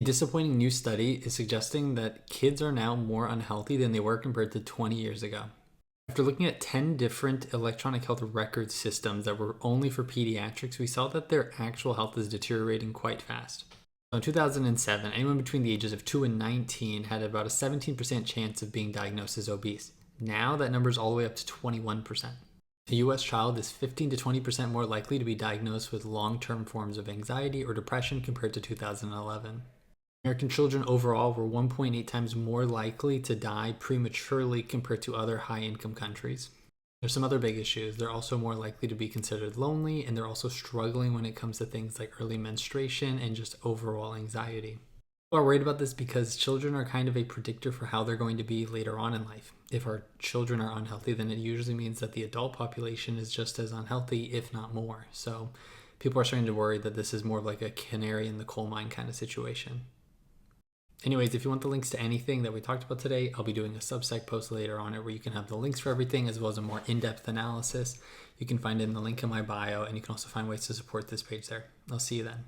A disappointing new study is suggesting that kids are now more unhealthy than they were compared to 20 years ago. After looking at 10 different electronic health record systems that were only for pediatrics, we saw that their actual health is deteriorating quite fast. So in 2007, anyone between the ages of 2 and 19 had about a 17% chance of being diagnosed as obese. Now that number is all the way up to 21%. A US child is 15 to 20% more likely to be diagnosed with long-term forms of anxiety or depression compared to 2011. American children overall were 1.8 times more likely to die prematurely compared to other high-income countries. There's some other big issues. They're also more likely to be considered lonely, and they're also struggling when it comes to things like early menstruation and just overall anxiety. People are worried about this because children are kind of a predictor for how they're going to be later on in life. If our children are unhealthy, then it usually means that the adult population is just as unhealthy, if not more. So people are starting to worry that this is more of like a canary in the coal mine kind of situation. Anyways, if you want the links to anything that we talked about today, I'll be doing a Substack post later on it where you can have the links for everything as well as a more in-depth analysis. You can find it in the link in my bio, and you can also find ways to support this page there. I'll see you then.